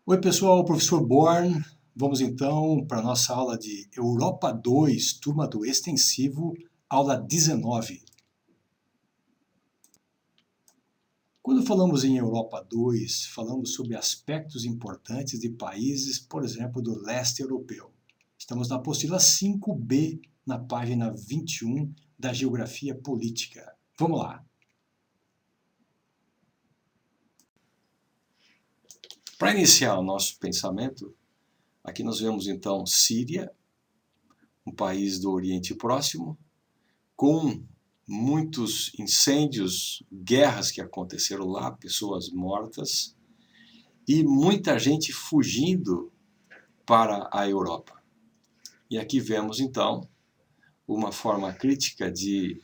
Oi pessoal, professor Born. Vamos então para a nossa aula de Europa 2, turma do extensivo, aula 19. Quando falamos em Europa 2, falamos sobre aspectos importantes de países, por exemplo, do leste europeu. Estamos na apostila 5b, na página 21 da Geografia Política. Vamos lá. Para iniciar o nosso pensamento, aqui nós vemos então Síria, um país do Oriente Próximo, com muitos incêndios, guerras que aconteceram lá, pessoas mortas e muita gente fugindo para a Europa. E aqui vemos então uma forma crítica de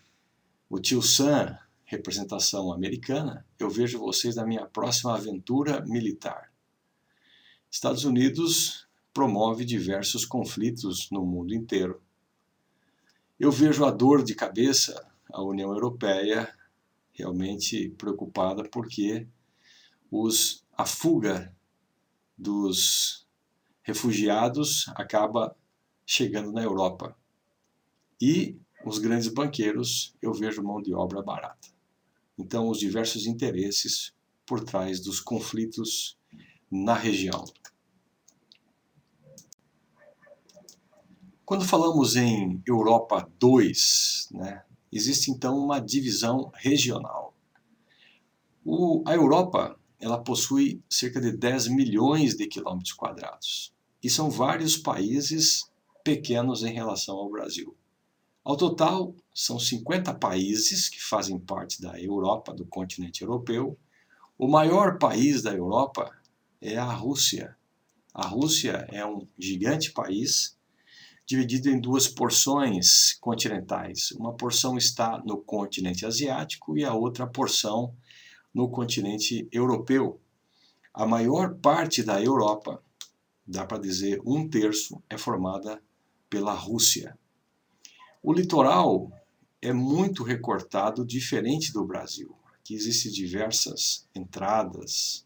o tio Sam, representação americana. Eu vejo vocês na minha próxima aventura militar. Estados Unidos promove diversos conflitos no mundo inteiro. Eu vejo a dor de cabeça, a União Europeia realmente preocupada porque a fuga dos refugiados acaba chegando na Europa. E os grandes banqueiros, eu vejo mão de obra barata. Então, os diversos interesses por trás dos conflitos na região. Quando falamos em Europa 2, existe então uma divisão regional. A Europa ela possui cerca de 10 milhões de quilômetros quadrados. E são vários países pequenos em relação ao Brasil. Ao total, são 50 países que fazem parte da Europa, do continente europeu. O maior país da Europa é a Rússia. A Rússia é um gigante país dividido em duas porções continentais. Uma porção está no continente asiático e a outra porção no continente europeu. A maior parte da Europa, dá para dizer 1/3, é formada pela Rússia. O litoral é muito recortado, diferente do Brasil. Aqui existem diversas entradas,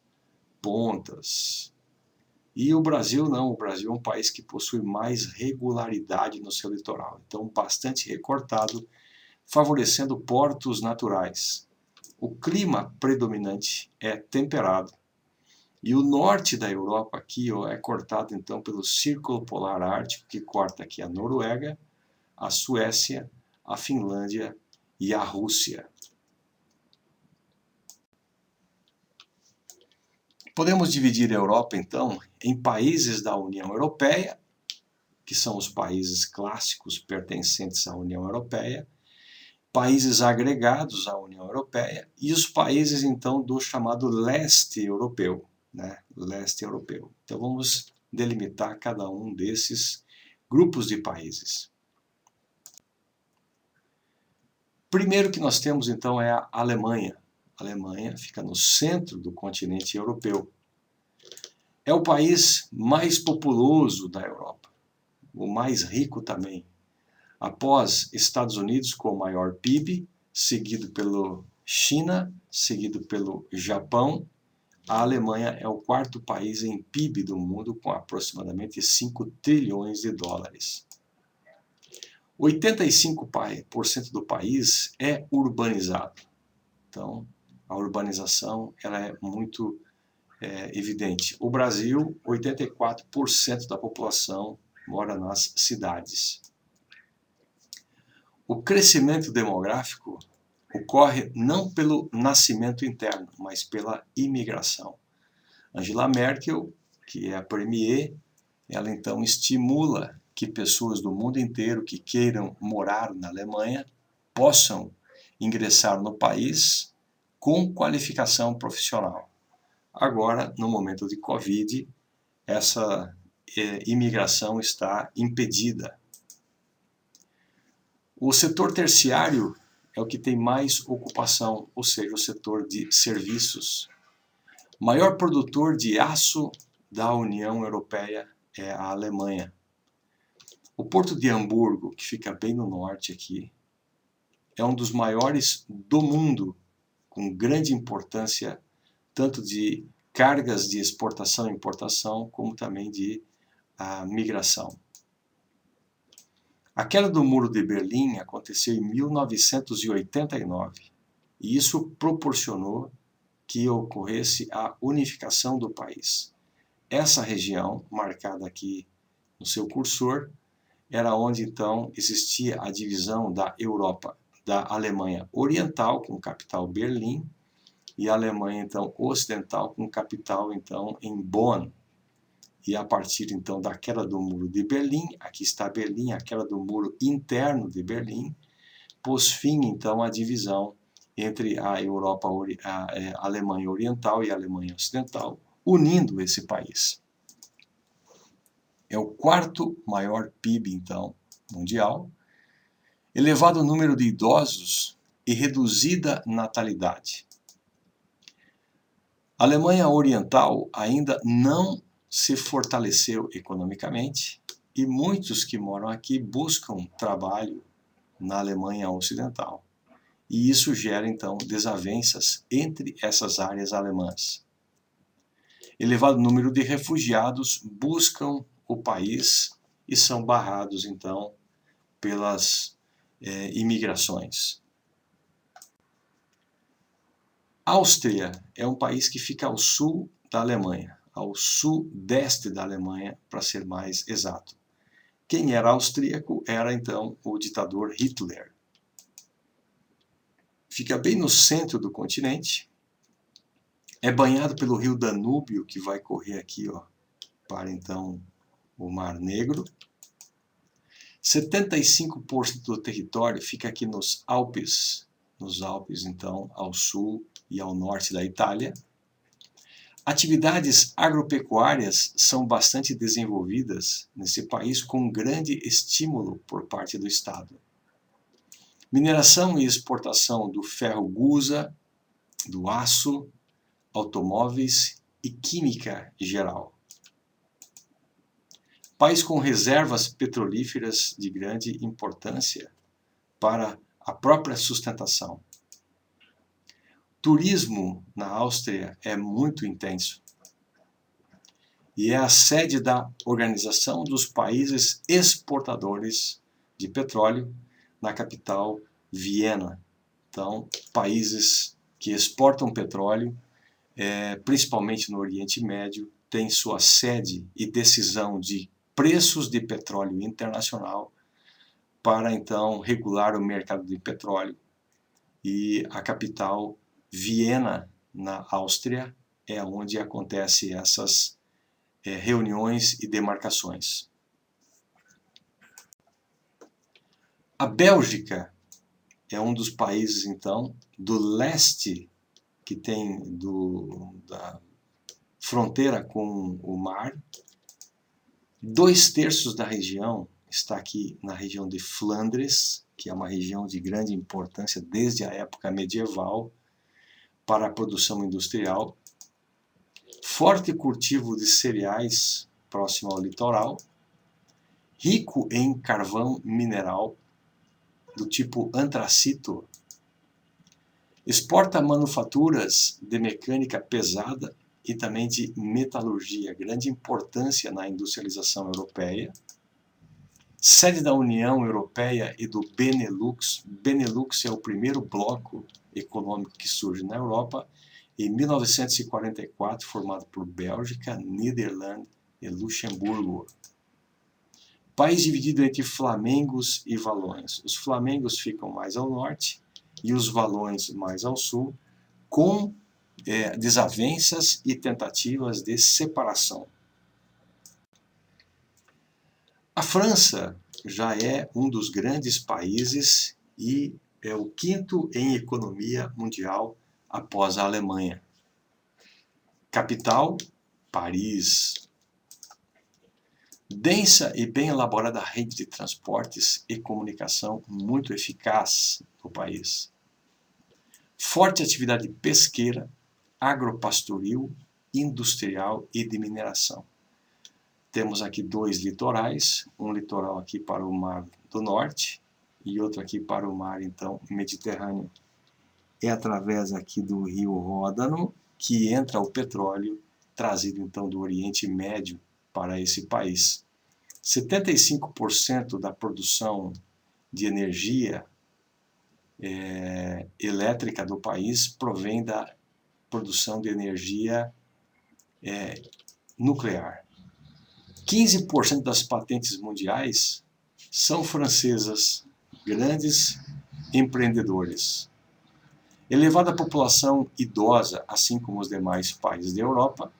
pontas. E o Brasil não, o Brasil é um país que possui mais regularidade no seu litoral. Então, bastante recortado, favorecendo portos naturais. O clima predominante é temperado. E o norte da Europa aqui é cortado então pelo Círculo Polar Ártico, que corta aqui a Noruega, a Suécia, a Finlândia e a Rússia. Podemos dividir a Europa, então, em países da União Europeia, que são os países clássicos pertencentes à União Europeia, países agregados à União Europeia e os países, então, do chamado leste europeu. Leste europeu. Então, vamos delimitar cada um desses grupos de países. Primeiro que nós temos, então, é a Alemanha. A Alemanha fica no centro do continente europeu. É o país mais populoso da Europa, o mais rico também. Após Estados Unidos com o maior PIB, seguido pelo China, seguido pelo Japão, a Alemanha é o quarto país em PIB do mundo, com aproximadamente 5 trilhões de dólares. 85% do país é urbanizado. Então, a urbanização ela é muito evidente. O Brasil, 84% da população mora nas cidades. O crescimento demográfico ocorre não pelo nascimento interno, mas pela imigração. Angela Merkel, que é a premier, ela então estimula que pessoas do mundo inteiro que queiram morar na Alemanha possam ingressar no país com qualificação profissional. Agora, no momento de Covid, essa imigração está impedida. O setor terciário é o que tem mais ocupação, ou seja, o setor de serviços. O maior produtor de aço da União Europeia é a Alemanha. O Porto de Hamburgo, que fica bem no norte aqui, é um dos maiores do mundo, com grande importância tanto de cargas de exportação e importação, como também de migração. A queda do Muro de Berlim aconteceu em 1989 e isso proporcionou que ocorresse a unificação do país. Essa região, marcada aqui no seu cursor, era onde então existia a divisão da Europa, da Alemanha Oriental, com capital Berlim, e a Alemanha então Ocidental, com capital então em Bonn. E a partir então da queda do Muro de Berlim, aqui está Berlim, a queda do muro interno de Berlim, pôs fim então à divisão entre a Europa, a Alemanha Oriental e a Alemanha Ocidental, unindo esse país. É o quarto maior PIB então mundial, elevado número de idosos e reduzida natalidade. A Alemanha Oriental ainda não se fortaleceu economicamente e muitos que moram aqui buscam trabalho na Alemanha Ocidental. E isso gera, então, desavenças entre essas áreas alemãs. Elevado número de refugiados buscam o país e são barrados, então, pelas imigrações. Áustria é um país que fica ao sul da Alemanha, ao sudeste da Alemanha, para ser mais exato. Quem era austríaco era, então, o ditador Hitler. Fica bem no centro do continente, é banhado pelo rio Danúbio, que vai correr aqui, ó, para, então, o Mar Negro. 75% do território fica aqui nos Alpes, então, ao sul e ao norte da Itália. Atividades agropecuárias são bastante desenvolvidas nesse país, com um grande estímulo por parte do Estado. Mineração e exportação do ferro gusa, do aço, automóveis e química geral. País com reservas petrolíferas de grande importância para a própria sustentação. Turismo na Áustria é muito intenso e é a sede da Organização dos Países Exportadores de Petróleo na capital Viena. Então, países que exportam petróleo, principalmente no Oriente Médio, têm sua sede e decisão de preços de petróleo internacional para, então, regular o mercado de petróleo. E a capital Viena, na Áustria, é onde acontecem essas reuniões e demarcações. A Bélgica é um dos países, então, do leste, que tem da fronteira com o mar. 2/3 da região está aqui na região de Flandres, que é uma região de grande importância desde a época medieval para a produção industrial. Forte cultivo de cereais próximo ao litoral. Rico em carvão mineral do tipo antracito. Exporta manufaturas de mecânica pesada e também de metalurgia, grande importância na industrialização europeia. Sede da União Europeia e do Benelux. Benelux é o primeiro bloco econômico que surge na Europa, em 1944, formado por Bélgica, Nederlândia e Luxemburgo. País dividido entre flamengos e valões. Os flamengos ficam mais ao norte e os valões mais ao sul, com desavenças e tentativas de separação. A França já é um dos grandes países e é o quinto em economia mundial após a Alemanha. Capital, Paris. Densa e bem elaborada rede de transportes e comunicação muito eficaz no país. Forte atividade pesqueira, agropastoril, industrial e de mineração. Temos aqui 2 litorais, um litoral aqui para o Mar do Norte e outro aqui para o Mar, então, Mediterrâneo. É através aqui do rio Ródano que entra o petróleo trazido então do Oriente Médio para esse país. 75% da produção de energia elétrica do país provém da produção de energia nuclear. 15% das patentes mundiais são francesas, grandes empreendedores. Elevada população idosa, assim como os demais países da Europa.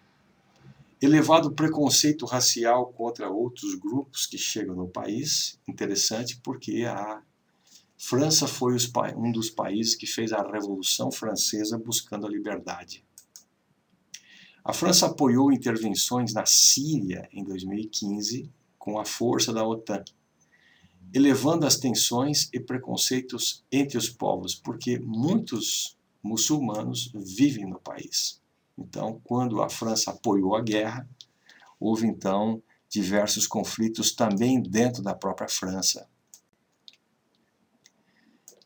Elevado preconceito racial contra outros grupos que chegam no país. Interessante porque a França foi um dos países que fez a Revolução Francesa buscando a liberdade. A França apoiou intervenções na Síria em 2015 com a força da OTAN, elevando as tensões e preconceitos entre os povos, porque muitos muçulmanos vivem no país. Então, quando a França apoiou a guerra, houve então diversos conflitos também dentro da própria França.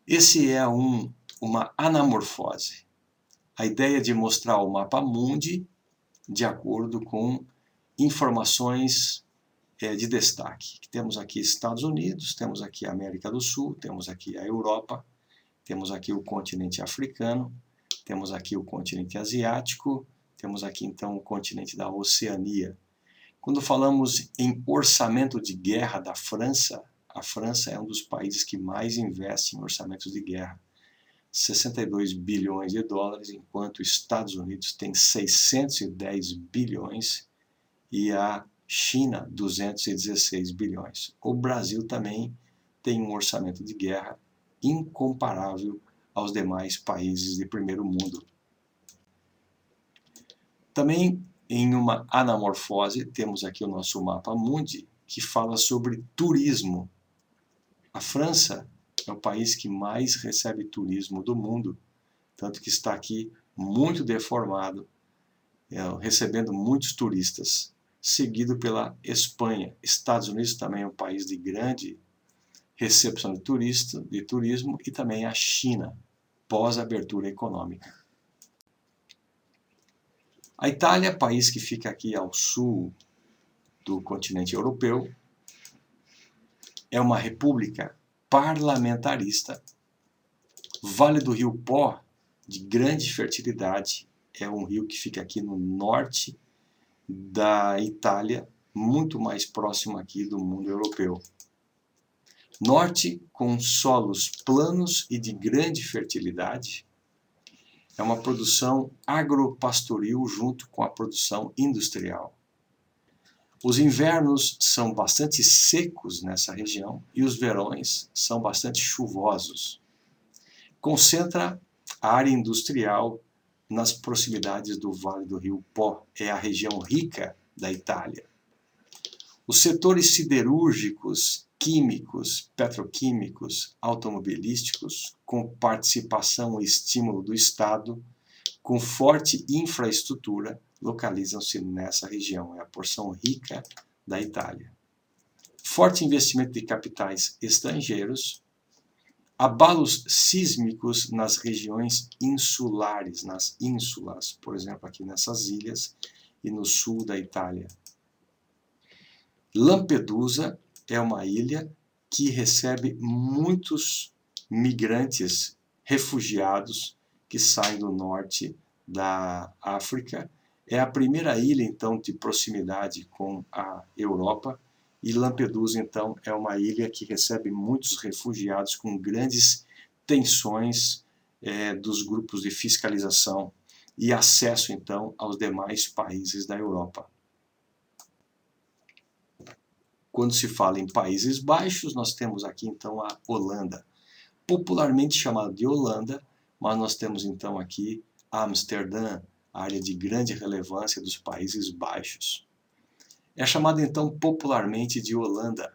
Esse é uma anamorfose. A ideia de mostrar o mapa mundi de acordo com informações de destaque. Temos aqui Estados Unidos, temos aqui a América do Sul, temos aqui a Europa, temos aqui o continente africano, temos aqui o continente asiático, temos aqui então o continente da Oceania. Quando falamos em orçamento de guerra da França, a França é um dos países que mais investe em orçamentos de guerra. 62 bilhões de dólares, enquanto os Estados Unidos tem 610 bilhões e a China 216 bilhões. O Brasil também tem um orçamento de guerra incomparável aos demais países de primeiro mundo. Também em uma anamorfose temos aqui o nosso mapa mundi, que fala sobre turismo. A França é o país que mais recebe turismo do mundo, tanto que está aqui muito deformado, recebendo muitos turistas, seguido pela Espanha. Estados Unidos também é um país de grande recepção de turismo, e também a China, pós-abertura econômica. A Itália, país que fica aqui ao sul do continente europeu, é uma república parlamentarista. Vale do Rio Pó, de grande fertilidade, é um rio que fica aqui no norte da Itália, muito mais próximo aqui do mundo europeu. Norte, com solos planos e de grande fertilidade, é uma produção agropastoril junto com a produção industrial. Os invernos são bastante secos nessa região e os verões são bastante chuvosos. Concentra a área industrial nas proximidades do Vale do Rio Pó, é a região rica da Itália. Os setores siderúrgicos, químicos, petroquímicos, automobilísticos, com participação e estímulo do Estado, com forte infraestrutura, localizam-se nessa região, é a porção rica da Itália. Forte investimento de capitais estrangeiros, abalos sísmicos nas regiões insulares, nas ínsulas, por exemplo, aqui nessas ilhas e no sul da Itália. Lampedusa é uma ilha que recebe muitos migrantes, refugiados que saem do norte da África. É a primeira ilha, então, de proximidade com a Europa, e Lampedusa, então, é uma ilha que recebe muitos refugiados com grandes tensões dos grupos de fiscalização e acesso, então, aos demais países da Europa. Quando se fala em Países Baixos, nós temos aqui, então, a Holanda, popularmente chamada de Holanda, mas nós temos, então, aqui Amsterdã, área de grande relevância dos Países Baixos. É chamada, então, popularmente de Holanda.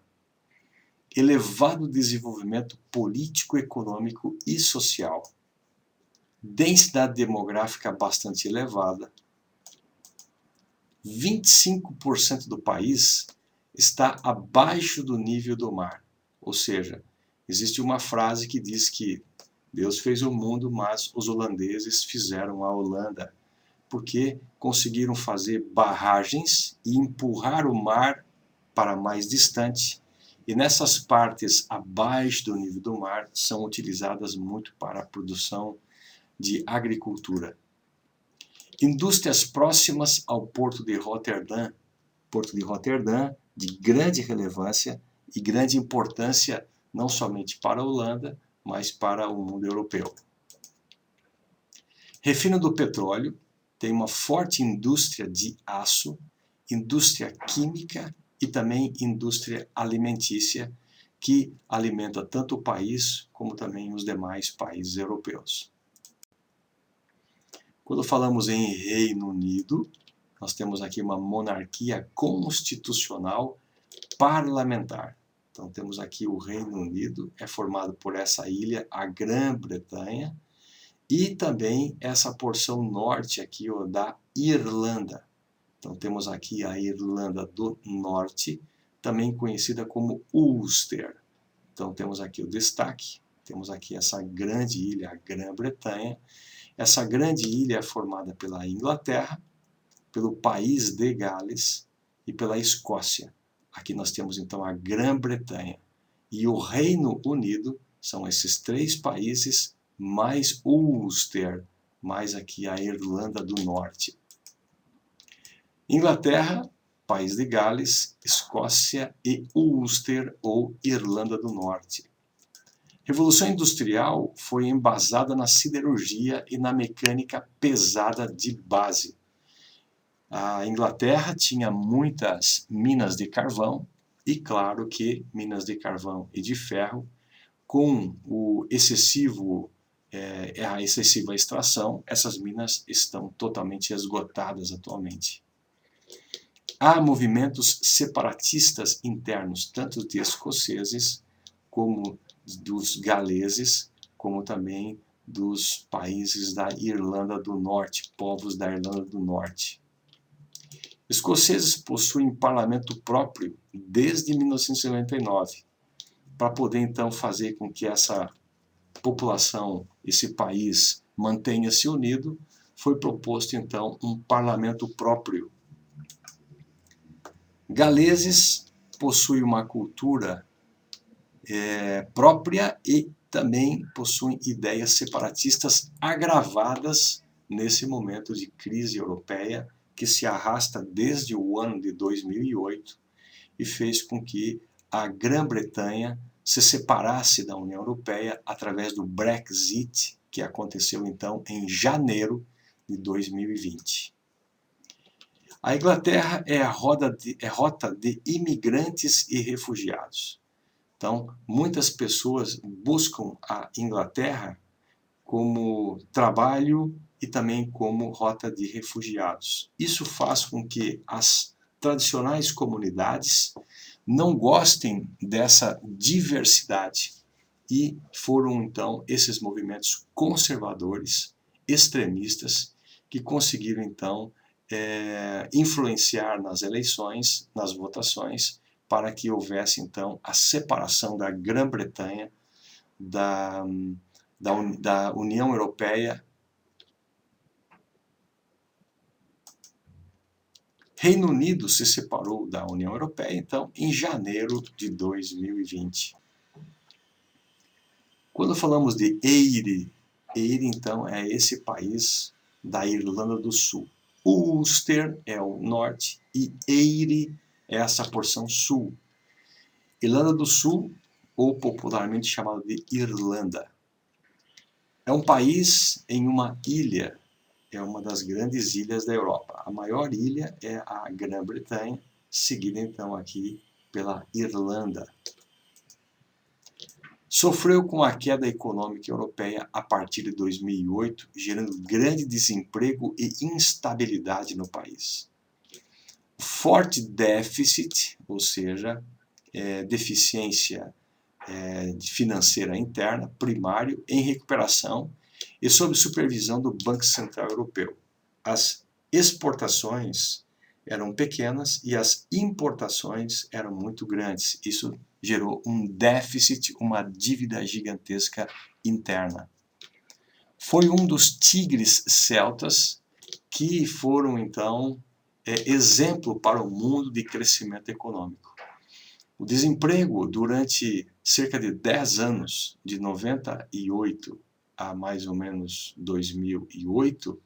Elevado desenvolvimento político, econômico e social. Densidade demográfica bastante elevada. 25% do país está abaixo do nível do mar. Ou seja, existe uma frase que diz que Deus fez o mundo, mas os holandeses fizeram a Holanda. porque conseguiram fazer barragens e empurrar o mar para mais distante, e nessas partes abaixo do nível do mar são utilizadas muito para a produção de agricultura. Indústrias próximas ao Porto de Roterdã, de grande relevância e grande importância não somente para a Holanda, mas para o mundo europeu. Refino do petróleo, tem uma forte indústria de aço, indústria química e também indústria alimentícia, que alimenta tanto o país como também os demais países europeus. Quando falamos em Reino Unido, nós temos aqui uma monarquia constitucional parlamentar. Então temos aqui o Reino Unido, é formado por essa ilha, a Grã-Bretanha, e também essa porção norte aqui, ó, da Irlanda. Então temos aqui a Irlanda do Norte, também conhecida como Ulster. Então temos aqui o destaque, temos aqui essa grande ilha, a Grã-Bretanha. Essa grande ilha é formada pela Inglaterra, pelo país de Gales e pela Escócia. Aqui nós temos então a Grã-Bretanha. E o Reino Unido são esses três países, mais Ulster, mais aqui a Irlanda do Norte. Inglaterra, país de Gales, Escócia e Ulster ou Irlanda do Norte. Revolução Industrial foi embasada na siderurgia e na mecânica pesada de base. A Inglaterra tinha muitas minas de carvão e, claro, que minas de carvão e de ferro, com a excessiva extração, essas minas estão totalmente esgotadas atualmente. Há movimentos separatistas internos, tanto de escoceses como dos galeses, como também dos países da Irlanda do Norte, povos da Irlanda do Norte. Escoceses possuem parlamento próprio desde 1999, para poder então fazer com que essa população, esse país, mantenha-se unido, foi proposto então um parlamento próprio. Galeses possuem uma cultura própria e também possuem ideias separatistas agravadas nesse momento de crise europeia que se arrasta desde o ano de 2008 e fez com que a Grã-Bretanha se separasse da União Europeia através do Brexit, que aconteceu então em janeiro de 2020. A Inglaterra é a rota de imigrantes e refugiados. Então, muitas pessoas buscam a Inglaterra como trabalho e também como rota de refugiados. Isso faz com que as tradicionais comunidades não gostem dessa diversidade e foram então esses movimentos conservadores, extremistas, que conseguiram então influenciar nas eleições, nas votações, para que houvesse então a separação da Grã-Bretanha da União Europeia. Reino Unido se separou da União Europeia, então, em janeiro de 2020. Quando falamos de Eire, então, é esse país da Irlanda do Sul. Ulster é o norte e Eire é essa porção sul. Irlanda do Sul, ou popularmente chamado de Irlanda. É um país em uma ilha, é uma das grandes ilhas da Europa. A maior ilha é a Grã-Bretanha, seguida então aqui pela Irlanda. Sofreu com a queda econômica europeia a partir de 2008, gerando grande desemprego e instabilidade no país. Forte déficit, ou seja, deficiência financeira interna, primário, em recuperação e sob supervisão do Banco Central Europeu. As exportações eram pequenas e as importações eram muito grandes. Isso gerou um déficit, uma dívida gigantesca interna. Foi um dos tigres celtas que foram então exemplo para o mundo de crescimento econômico. O desemprego durante cerca de 10 anos, de 98 a mais ou menos 2008,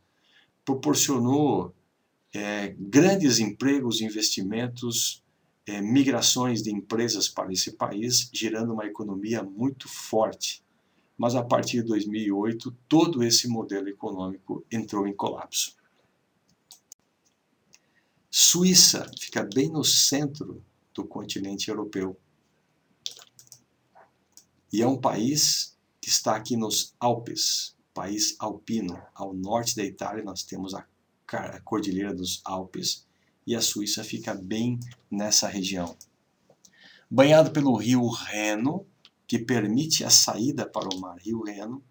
proporcionou grandes empregos, investimentos, migrações de empresas para esse país, gerando uma economia muito forte. Mas a partir de 2008, todo esse modelo econômico entrou em colapso. Suíça fica bem no centro do continente europeu. E é um país que está aqui nos Alpes, país alpino. Ao norte da Itália nós temos a Cordilheira dos Alpes e a Suíça fica bem nessa região. Banhado pelo rio Reno, que permite a saída para o mar Rio Reno,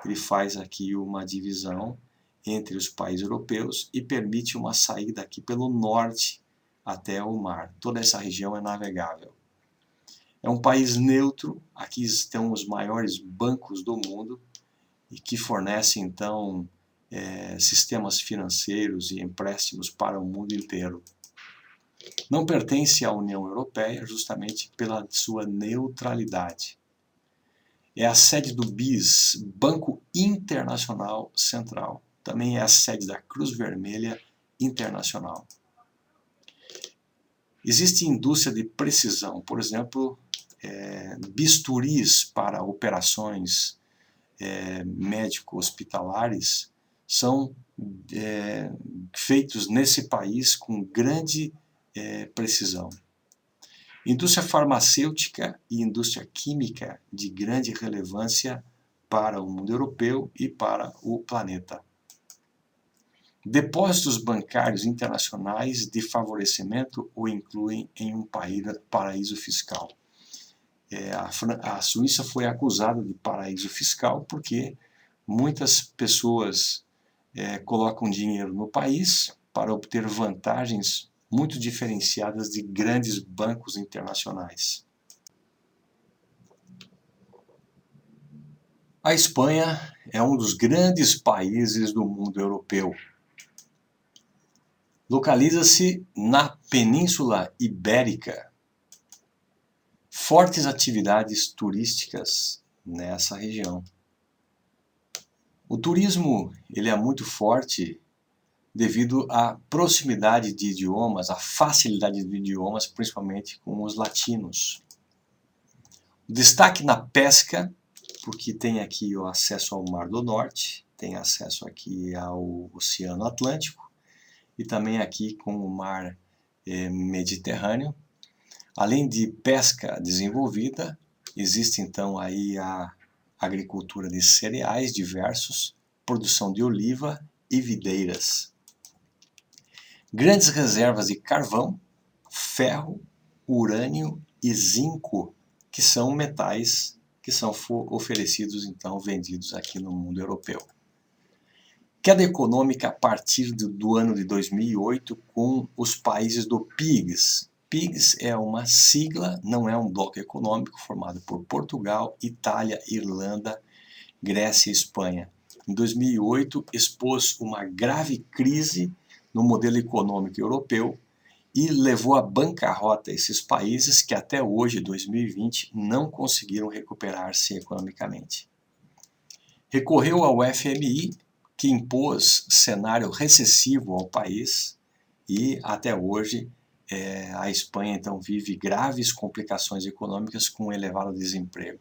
ele faz aqui uma divisão entre os países europeus e permite uma saída aqui pelo norte até o mar. Toda essa região é navegável. É um país neutro, aqui estão os maiores bancos do mundo e que fornecem então sistemas financeiros e empréstimos para o mundo inteiro. Não pertence à União Europeia justamente pela sua neutralidade. É a sede do BIS, Banco Internacional Central. Também é a sede da Cruz Vermelha Internacional. Existe indústria de precisão, por exemplo, bisturis para operações médico-hospitalares são feitos nesse país com grande precisão. Indústria farmacêutica e indústria química de grande relevância para o mundo europeu e para o planeta. Depósitos bancários internacionais de favorecimento o incluem em um paraíso fiscal. A Suíça foi acusada de paraíso fiscal porque muitas pessoas colocam dinheiro no país para obter vantagens muito diferenciadas de grandes bancos internacionais. A Espanha é um dos grandes países do mundo europeu. Localiza-se na Península Ibérica. Fortes atividades turísticas nessa região. O turismo ele é muito forte devido à proximidade de idiomas, à facilidade de idiomas, principalmente com os latinos. Destaque na pesca, porque tem aqui o acesso ao Mar do Norte, tem acesso aqui ao Oceano Atlântico e também aqui com o Mar Mediterrâneo. Além de pesca desenvolvida, existe então aí a agricultura de cereais diversos, produção de oliva e videiras. Grandes reservas de carvão, ferro, urânio e zinco, que são metais que são oferecidos, então, vendidos aqui no mundo europeu. Queda econômica a partir do ano de 2008 com os países do PIGS. PIGS é uma sigla, não é um bloco econômico formado por Portugal, Itália, Irlanda, Grécia e Espanha. Em 2008 expôs uma grave crise no modelo econômico europeu e levou à bancarrota esses países que até hoje, 2020, não conseguiram recuperar-se economicamente. Recorreu ao FMI, que impôs cenário recessivo ao país e até hoje a Espanha então vive graves complicações econômicas com elevado desemprego.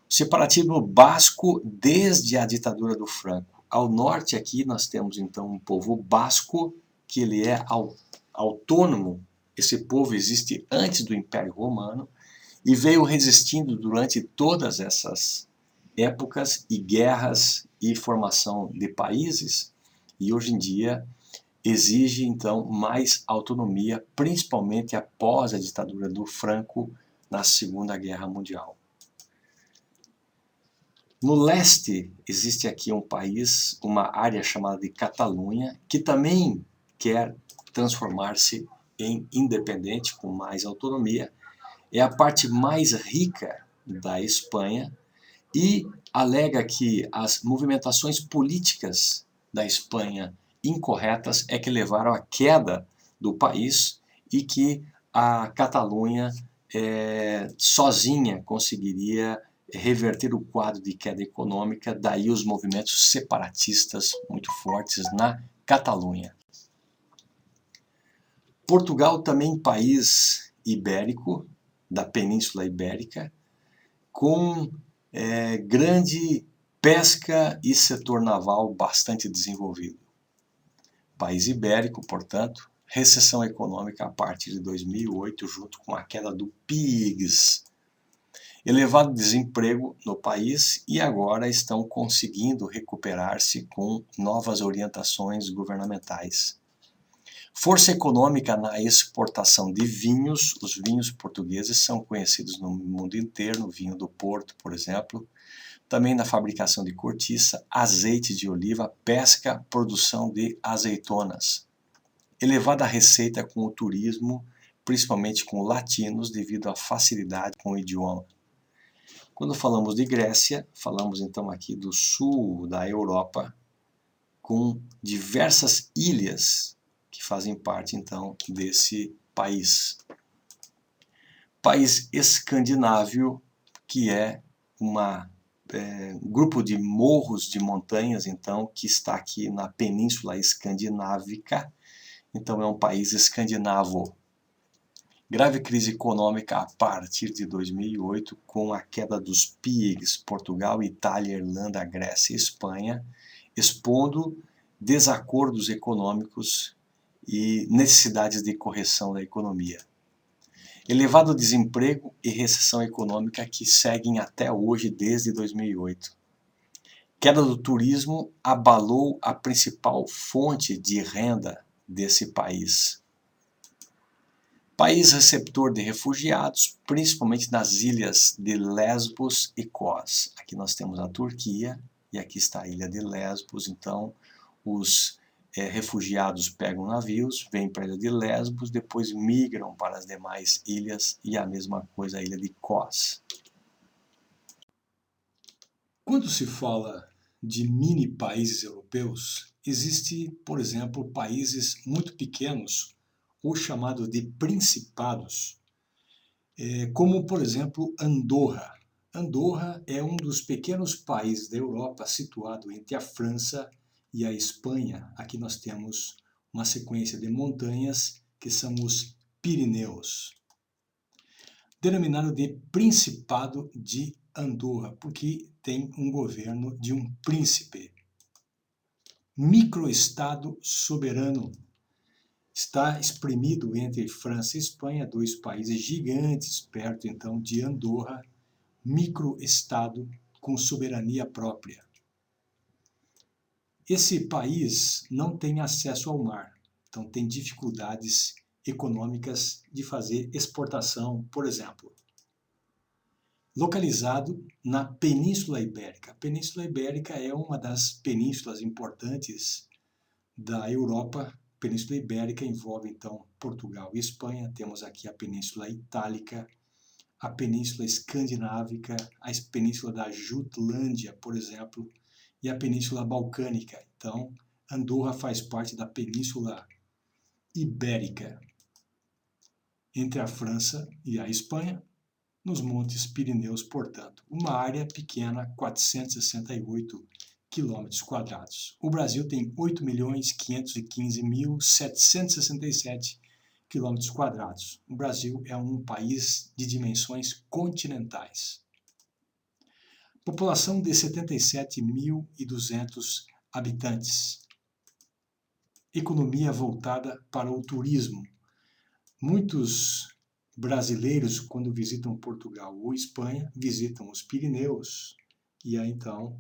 O separatismo basco desde a ditadura do Franco. Ao norte aqui nós temos então um povo basco que ele é autônomo. Esse povo existe antes do Império Romano e veio resistindo durante todas essas épocas e guerras e formação de países, e hoje em dia exige então mais autonomia, principalmente após a ditadura do Franco na Segunda Guerra Mundial. No leste existe aqui um país, uma área chamada de Catalunha, que também quer transformar-se em independente, com mais autonomia. É a parte mais rica da Espanha e alega que as movimentações políticas da Espanha incorretas é que levaram à queda do país e que a Catalunha sozinha conseguiria reverter o quadro de queda econômica, daí os movimentos separatistas muito fortes na Catalunha. Portugal também país ibérico, da Península Ibérica, com grande pesca e setor naval bastante desenvolvido. País ibérico, portanto, recessão econômica a partir de 2008, junto com a queda do PIGS. Elevado desemprego no país e agora estão conseguindo recuperar-se com novas orientações governamentais. Força econômica na exportação de vinhos. Os vinhos portugueses são conhecidos no mundo inteiro, o vinho do Porto, por exemplo. Também na fabricação de cortiça, azeite de oliva, pesca, produção de azeitonas. Elevada receita com o turismo, principalmente com latinos, devido à facilidade com o idioma. Quando falamos de Grécia, falamos então aqui do sul da Europa, com diversas ilhas que fazem parte então desse país. País escandinavo, que é um grupo de morros, de montanhas, então, que está aqui na Península Escandinávica. Então é um país escandinavo. Grave crise econômica a partir de 2008, com a queda dos PIGs, Portugal, Itália, Irlanda, Grécia e Espanha, expondo desacordos econômicos e necessidades de correção da economia. Elevado desemprego e recessão econômica que seguem até hoje, desde 2008. Queda do turismo abalou a principal fonte de renda desse país. País receptor de refugiados, principalmente nas ilhas de Lesbos e Kos. Aqui nós temos a Turquia e aqui está a ilha de Lesbos. Então, os refugiados pegam navios, vêm para a ilha de Lesbos, depois migram para as demais ilhas e a mesma coisa a ilha de Kos. Quando se fala de mini países europeus, existe, por exemplo, países muito pequenos ou chamados de principados, como, por exemplo, Andorra. Andorra é um dos pequenos países da Europa situado entre a França e a Espanha. Aqui nós temos uma sequência de montanhas que são os Pirineus. Denominado de Principado de Andorra, porque tem um governo de um príncipe. Microestado soberano. Está espremido entre França e Espanha, dois países gigantes, perto então de Andorra, microestado com soberania própria. Esse país não tem acesso ao mar, então tem dificuldades econômicas de fazer exportação, por exemplo. Localizado na Península Ibérica. A Península Ibérica é uma das penínsulas importantes da Europa. A Península Ibérica envolve, então, Portugal e Espanha. Temos aqui a Península Itálica, a Península Escandinávica, a Península da Jutlândia, por exemplo, e a Península Balcânica. Então, Andorra faz parte da Península Ibérica, entre a França e a Espanha, nos Montes Pirineus, portanto. Uma área pequena, 468 quilômetros quadrados. O Brasil tem 8.515.767 quilômetros quadrados. O Brasil é um país de dimensões continentais. População de 77.200 habitantes. Economia voltada para o turismo. Muitos brasileiros, quando visitam Portugal ou Espanha, visitam os Pirineus e aí então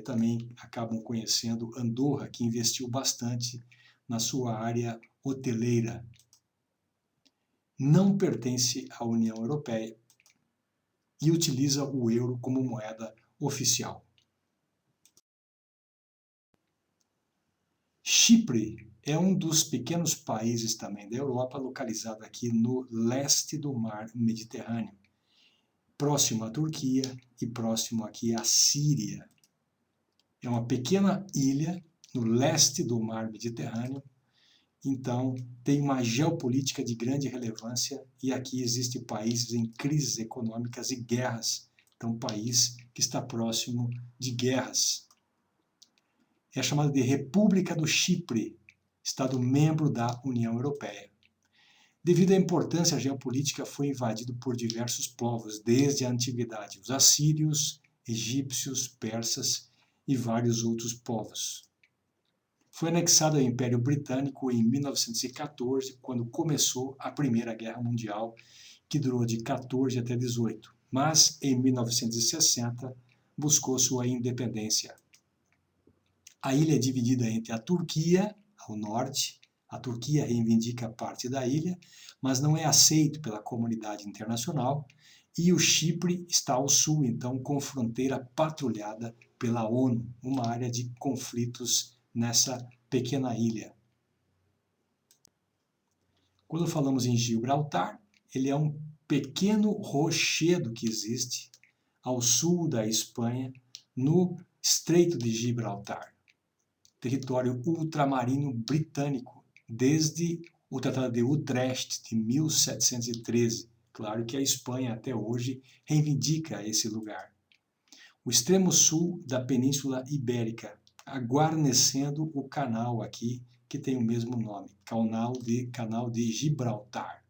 também acabam conhecendo Andorra, que investiu bastante na sua área hoteleira. Não pertence à União Europeia e utiliza o euro como moeda oficial. Chipre é um dos pequenos países também da Europa, localizado aqui no leste do mar Mediterrâneo, próximo à Turquia e próximo aqui à Síria. É uma pequena ilha no leste do mar Mediterrâneo. Então, tem uma geopolítica de grande relevância e aqui existem países em crises econômicas e guerras. Então, um país que está próximo de guerras. É chamada de República do Chipre, Estado membro da União Europeia. Devido à importância geopolítica, foi invadido por diversos povos, desde a antiguidade, os assírios, egípcios, persas e vários outros povos. Foi anexado ao Império Britânico em 1914, quando começou a Primeira Guerra Mundial, que durou de 14 até 18. Mas, em 1960, buscou sua independência. A ilha é dividida entre a Turquia, ao norte. A Turquia reivindica parte da ilha, mas não é aceito pela comunidade internacional, e o Chipre está ao sul, então, com fronteira patrulhada pela ONU, uma área de conflitos nessa pequena ilha. Quando falamos em Gibraltar, ele é um pequeno rochedo que existe ao sul da Espanha, no Estreito de Gibraltar, território ultramarino britânico, desde o Tratado de Utrecht, de 1713. Claro que a Espanha, até hoje, reivindica esse lugar. O extremo sul da Península Ibérica, guarnecendo o canal aqui, que tem o mesmo nome, Canal de Gibraltar.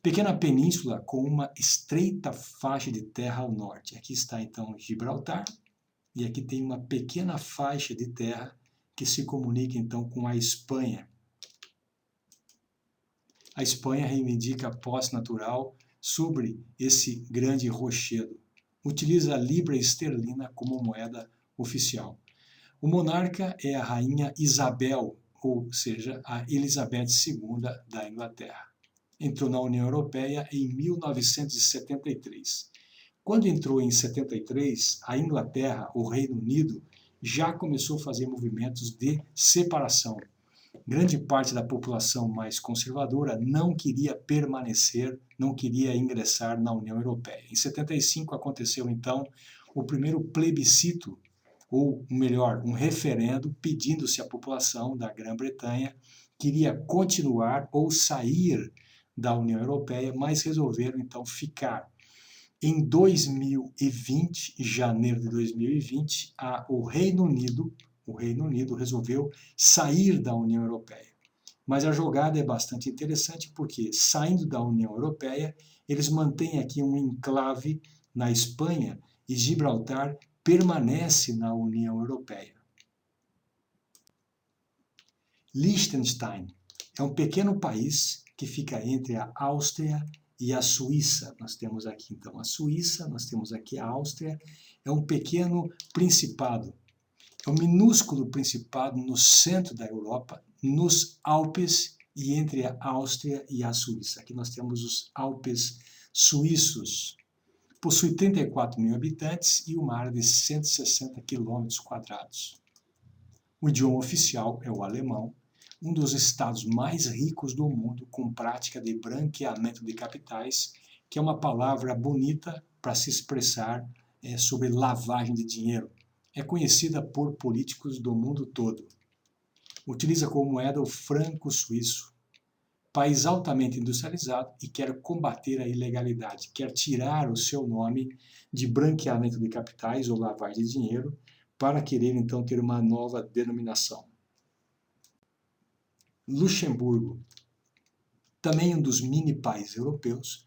Pequena península com uma estreita faixa de terra ao norte. Aqui está, então, Gibraltar, e aqui tem uma pequena faixa de terra que se comunica, então, com a Espanha. A Espanha reivindica a posse natural sobre esse grande rochedo. Utiliza a libra esterlina como moeda oficial. O monarca é a rainha Isabel, ou seja, a Elizabeth II da Inglaterra. Entrou na União Europeia em 1973. Quando entrou em 73, a Inglaterra, o Reino Unido, já começou a fazer movimentos de separação. Grande parte da população mais conservadora não queria permanecer, não queria ingressar na União Europeia. Em 75 aconteceu, então, o primeiro plebiscito, ou melhor, um referendo pedindo se a população da Grã-Bretanha queria continuar ou sair da União Europeia, mas resolveram, então, ficar. Em 2020, janeiro de 2020, o Reino Unido resolveu sair da União Europeia. Mas a jogada é bastante interessante porque, saindo da União Europeia, eles mantêm aqui um enclave na Espanha e Gibraltar permanece na União Europeia. Liechtenstein é um pequeno país que fica entre a Áustria e a Suíça. Nós temos aqui, então, a Suíça, nós temos aqui a Áustria. É um pequeno principado. É um minúsculo principado no centro da Europa, nos Alpes e entre a Áustria e a Suíça. Aqui nós temos os Alpes suíços. Possui 34 mil habitantes e uma área de 160 quilômetros quadrados. O idioma oficial é o alemão, um dos estados mais ricos do mundo, com prática de branqueamento de capitais, que é uma palavra bonita para se expressar sobre lavagem de dinheiro. É conhecida por políticos do mundo todo. Utiliza como moeda o franco suíço. País altamente industrializado e quer combater a ilegalidade, quer tirar o seu nome de branqueamento de capitais ou lavagem de dinheiro para querer, então, ter uma nova denominação. Luxemburgo, também um dos mini-países europeus,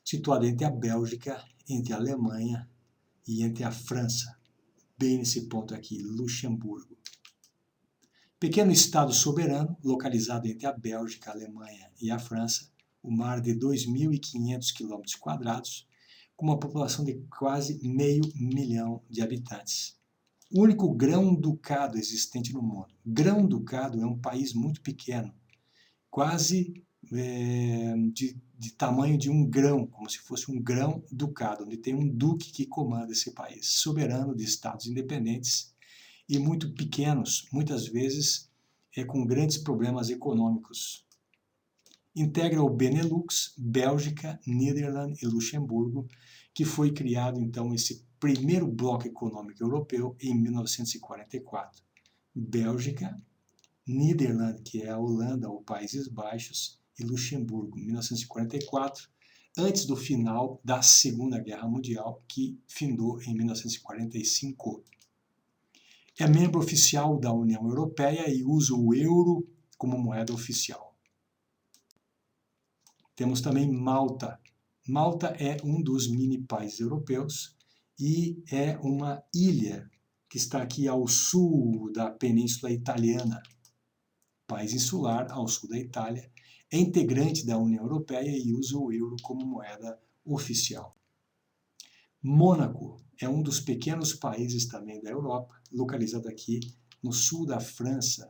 situado entre a Bélgica, entre a Alemanha e entre a França. Bem nesse ponto aqui, Luxemburgo. Pequeno estado soberano, localizado entre a Bélgica, a Alemanha e a França, o mar de 2.500 km², com uma população de quase 500 mil de habitantes. O único grão-ducado existente no mundo. Grão-ducado é um país muito pequeno, quase de tamanho de um grão, como se fosse um grão-ducado, onde tem um duque que comanda esse país, soberano de estados independentes e muito pequenos, muitas vezes com grandes problemas econômicos. Integra o Benelux, Bélgica, Nederland e Luxemburgo, que foi criado, então, esse primeiro bloco econômico europeu em 1944. Bélgica, Niderlândia, que é a Holanda ou Países Baixos, e Luxemburgo, 1944, antes do final da Segunda Guerra Mundial, que findou em 1945. É membro oficial da União Europeia e usa o euro como moeda oficial. Temos também Malta. Malta é um dos mini-países europeus e é uma ilha que está aqui ao sul da Península Italiana, país insular ao sul da Itália, é integrante da União Europeia e usa o euro como moeda oficial. Mônaco é um dos pequenos países também da Europa, localizado aqui no sul da França.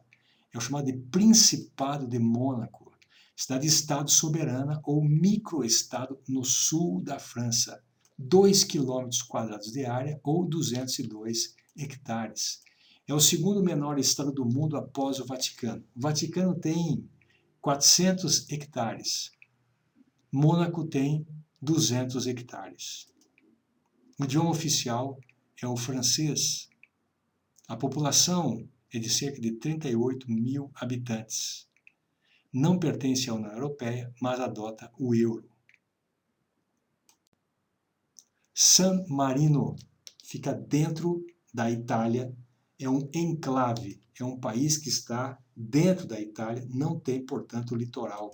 É o chamado de Principado de Mônaco, cidade-estado soberana ou microestado no sul da França, 2 km² de área ou 202 hectares. É o segundo menor estado do mundo após o Vaticano. O Vaticano tem 400 hectares. Mônaco tem 200 hectares. O idioma oficial é o francês. A população é de cerca de 38 mil habitantes. Não pertence à União Europeia, mas adota o euro. San Marino fica dentro da Itália, é um enclave, é um país que está dentro da Itália, não tem, portanto, litoral.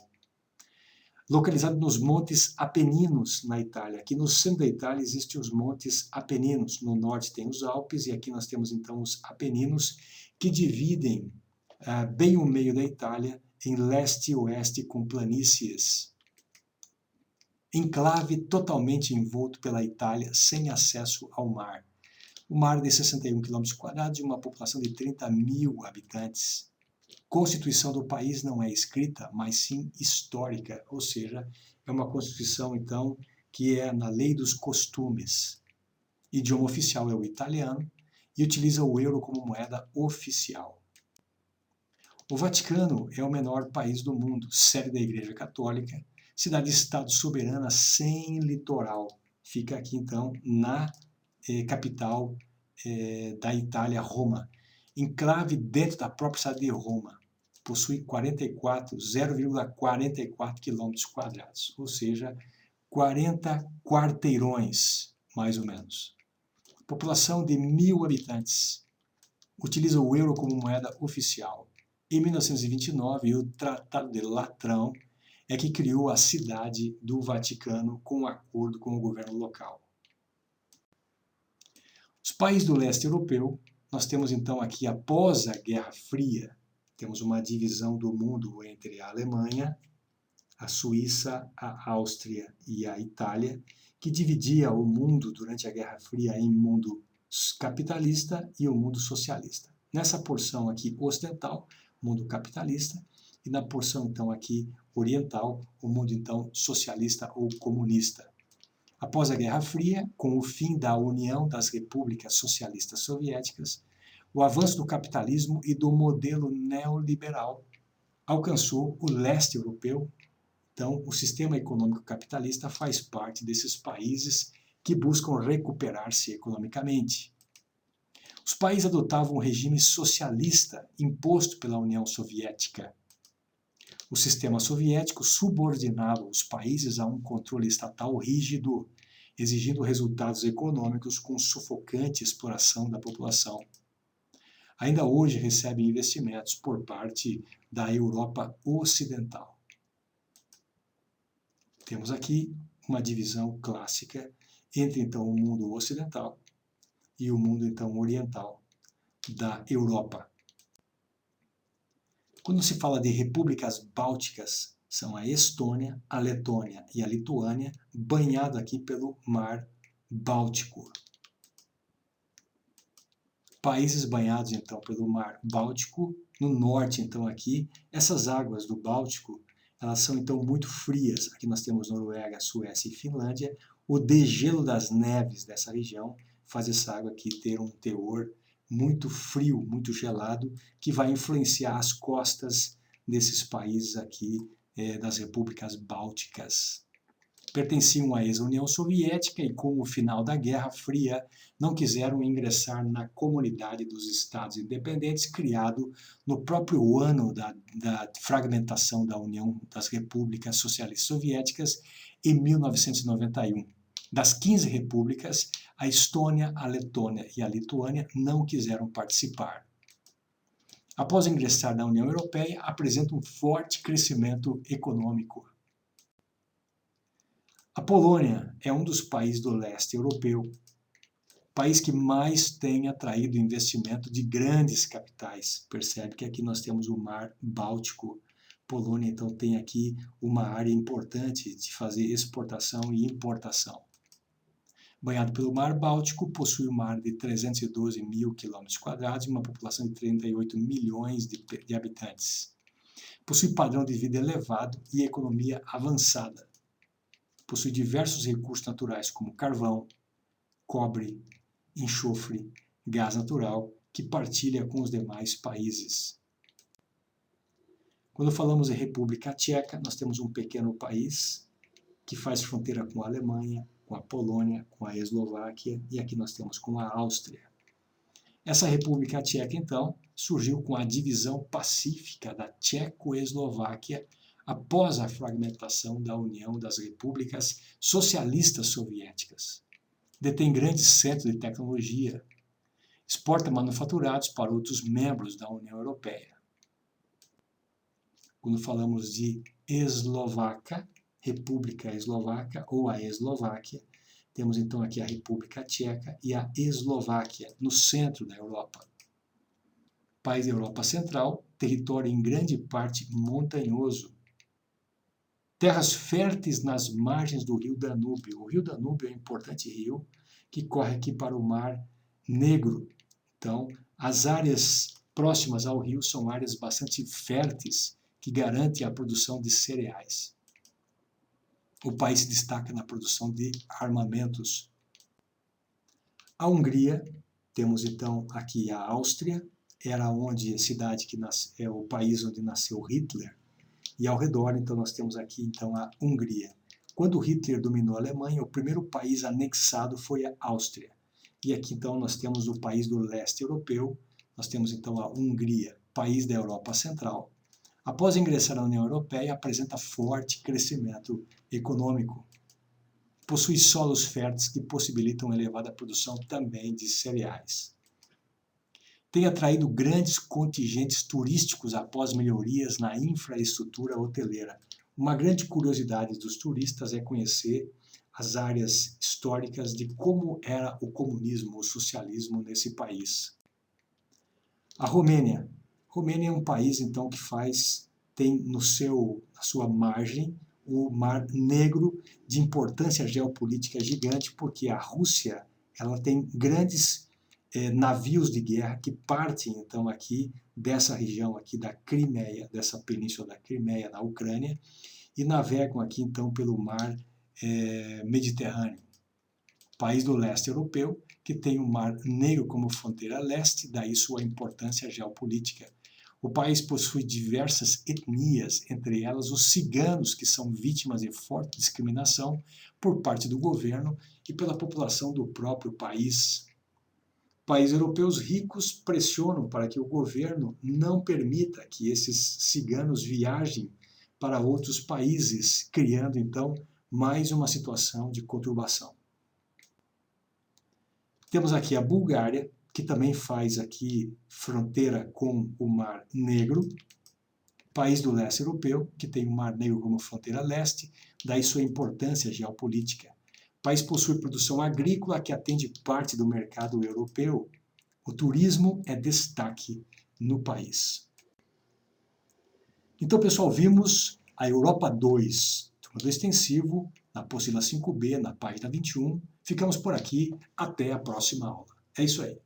Localizado nos Montes Apeninos, na Itália. Aqui no centro da Itália existem os Montes Apeninos. No norte tem os Alpes e aqui nós temos então os Apeninos, que dividem bem o meio da Itália em leste e oeste com planícies. Enclave totalmente envolto pela Itália, sem acesso ao mar. O mar é de 61 km² e uma população de 30 mil habitantes. Constituição do país não é escrita, mas sim histórica, ou seja, é uma Constituição, então, que é na lei dos costumes. Idioma oficial é o italiano e utiliza o euro como moeda oficial. O Vaticano é o menor país do mundo, sede da Igreja Católica, cidade-estado soberana sem litoral. Fica aqui, então, na capital da Itália, Roma. Enclave dentro da própria cidade de Roma. Possui 0,44 km², ou seja, 40 quarteirões, mais ou menos. População de 1.000 habitantes. Utiliza o euro como moeda oficial. Em 1929, o Tratado de Latrão é que criou a cidade do Vaticano com um acordo com o governo local. Os países do leste europeu, nós temos então aqui, após a Guerra Fria, temos uma divisão do mundo entre a Alemanha, a Suíça, a Áustria e a Itália, que dividia o mundo durante a Guerra Fria em mundo capitalista e o mundo socialista. Nessa porção aqui ocidental, mundo capitalista, e na porção então aqui oriental, o mundo então socialista ou comunista. Após a Guerra Fria, com o fim da União das Repúblicas Socialistas Soviéticas, o avanço do capitalismo e do modelo neoliberal alcançou o leste europeu. Então, o sistema econômico capitalista faz parte desses países que buscam recuperar-se economicamente. Os países adotavam um regime socialista imposto pela União Soviética. O sistema soviético subordinava os países a um controle estatal rígido, exigindo resultados econômicos com sufocante exploração da população. Ainda hoje recebe investimentos por parte da Europa Ocidental. Temos aqui uma divisão clássica entre então o mundo ocidental e o mundo então oriental da Europa. Quando se fala de repúblicas bálticas, são a Estônia, a Letônia e a Lituânia, banhado aqui pelo Mar Báltico. Países banhados então pelo Mar Báltico, no norte então aqui, essas águas do Báltico, elas são então muito frias. Aqui nós temos Noruega, Suécia e Finlândia. O degelo das neves dessa região faz essa água aqui ter um teor muito frio, muito gelado, que vai influenciar as costas desses países aqui das repúblicas bálticas. pertenciam à ex-União Soviética e, com o final da Guerra Fria, não quiseram ingressar na Comunidade dos Estados Independentes, criado no próprio ano da fragmentação da União das Repúblicas Socialistas Soviéticas, em 1991. Das 15 repúblicas, a Estônia, a Letônia e a Lituânia não quiseram participar. Após ingressar na União Europeia, apresenta um forte crescimento econômico. A Polônia é um dos países do leste europeu, país que mais tem atraído investimento de grandes capitais. Percebe que aqui nós temos o Mar Báltico. Polônia, então, tem aqui uma área importante de fazer exportação e importação. Banhado pelo Mar Báltico, possui um mar de 312 mil km² e uma população de 38 milhões de habitantes. Possui padrão de vida elevado e economia avançada. Possui diversos recursos naturais como carvão, cobre, enxofre, gás natural, que partilha com os demais países. Quando falamos em República Tcheca, nós temos um pequeno país que faz fronteira com a Alemanha, com a Polônia, com a Eslováquia e aqui nós temos com a Áustria. Essa República Tcheca, então, surgiu com a divisão pacífica da Tchecoslováquia após a fragmentação da União das Repúblicas Socialistas Soviéticas. Detém grandes centros de tecnologia, exporta manufaturados para outros membros da União Europeia. Quando falamos de Eslovaca, República Eslovaca ou a Eslováquia, temos então aqui a República Tcheca e a Eslováquia, no centro da Europa. País da Europa Central, território em grande parte montanhoso. Terras férteis nas margens do rio Danúbio. O rio Danúbio é um importante rio que corre aqui para o Mar Negro. Então, as áreas próximas ao rio são áreas bastante férteis que garantem a produção de cereais. O país se destaca na produção de armamentos. A Hungria, temos então aqui a Áustria, era onde a cidade que é o país onde nasceu Hitler, e ao redor então nós temos aqui então a Hungria. Quando Hitler dominou a Alemanha, o primeiro país anexado foi a Áustria. E aqui então nós temos o país do leste europeu, nós temos então a Hungria, país da Europa Central. Após ingressar na União Europeia, apresenta forte crescimento econômico. Possui solos férteis que possibilitam elevada produção também de cereais. Tem atraído grandes contingentes turísticos após melhorias na infraestrutura hoteleira. Uma grande curiosidade dos turistas é conhecer as áreas históricas de como era o comunismo, o socialismo nesse país. A Romênia. Romênia é um país, então, que tem na sua margem o Mar Negro, de importância geopolítica gigante, porque a Rússia ela tem grandes navios de guerra que partem, então, aqui dessa região aqui da Crimeia, dessa península da Crimeia, na Ucrânia, e navegam aqui, então, pelo Mar Mediterrâneo. País do leste europeu, que tem o Mar Negro como fronteira leste, daí sua importância geopolítica. O país possui diversas etnias, entre elas os ciganos, que são vítimas de forte discriminação por parte do governo e pela população do próprio país. Países europeus ricos pressionam para que o governo não permita que esses ciganos viajem para outros países, criando então mais uma situação de conturbação. Temos aqui a Bulgária, que também faz aqui fronteira com o Mar Negro, país do leste europeu, que tem o Mar Negro como fronteira leste, daí sua importância geopolítica. O país possui produção agrícola que atende parte do mercado europeu. O turismo é destaque no país. Então, pessoal, vimos a Europa 2, turma do extensivo, na apostila 5B, na página 21. Ficamos por aqui, até a próxima aula. É isso aí.